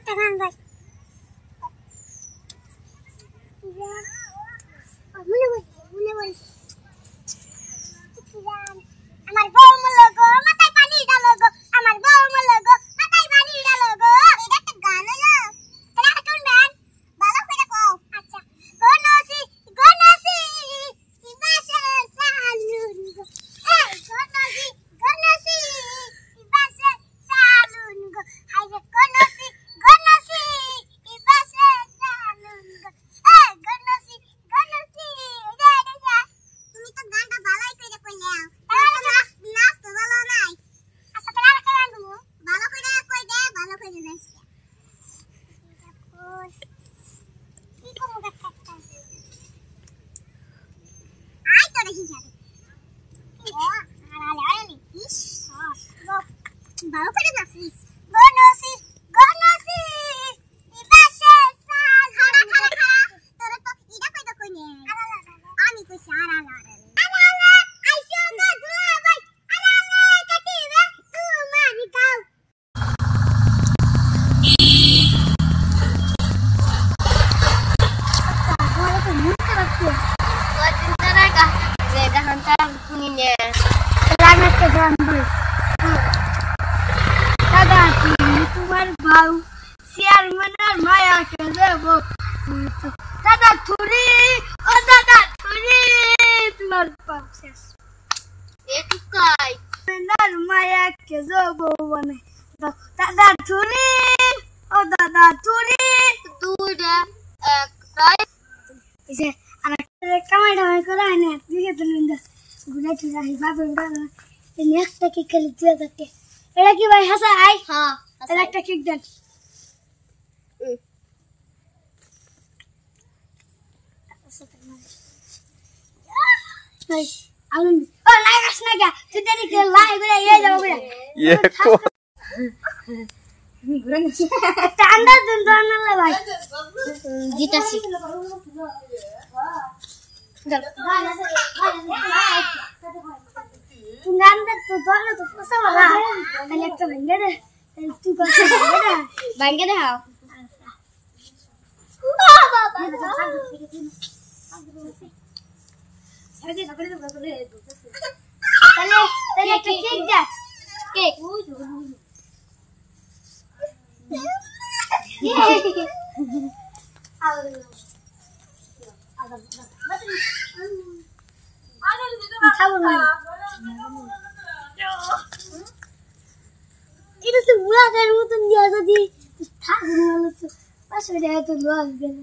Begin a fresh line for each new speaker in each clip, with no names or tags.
একটা গান গাই মনে বলছি আমার বউ মলো গো মাথায় পানি ডালো গো আমার বউ মলো গো মাথায় পানি ডালো গো এটা একটা গান হলো তাহলে কোন গান ভালো করে কও আচ্ছা গনসি ইবাসে সালুন গো এই গনসি ইবাসে সালুন গো হাই রে গনসি ইবাসে সালুন গো এই গনসি তুমি তো গানটা ভালোই করে কইলাও নাচ তো ভালো নাই আচ্ছা তাহলে আর কেন গো ভালো করে কই দে ভালো করে নাচ কি কমু গাছটা আই তো দেখি যাবে ও আরে ইস ভালো করে নাচিস গনসি ইবাসে সাল খাড়া তোর তো ইডা কই দা কই নে আমি কইছি আলা আইসো না দুলা ভাই আলা কাটিবে তুমি গাও তাহলে তো মুখ খারাপ তো কদিন ধরে কা যে দেখানটা শুনি নে লাগাতে গান ভাই দাদা তোমার বাউ চেয়ারম্যানের মায়াকে দেব দাদা থুরি ও দাদা থুরি তোমার পাপ শেষ একটু কাই মেনার মায়াকে দেব বনে দাদা থুরি ও দাদা থুরি দুইটা একটাই এসে আরেকটা কামাই করা না দিকে তুলুন দা গুনা চুরা হি বাবা বাবা এই একটা কি খেলি দিয়ে থাকে এটা কি ভাই হাসা আই হ্যাঁ এটা একটা কিক দেন এই আউন ও লাগাস না গা তুই দেরি কে লাই করে এই যাও করে
ये को
ঠান্ডা দিন তো আনলে ভাই জিতাছি তুই গান দে তো দলে তো ফসা বাবা তাহলে একটা ভেঙে দে তুই কথা ভেঙে দে হাও বাবা তাহলে একটা কেক দে কেক এটা তো মুরাদের মতন দিয়া যদি থাকবে ভালো তো পাশে দেয় তো লস গেল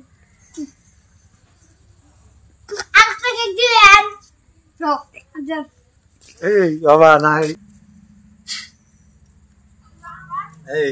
আরেকটা কেক দিলেন
এই বাবা নাই এই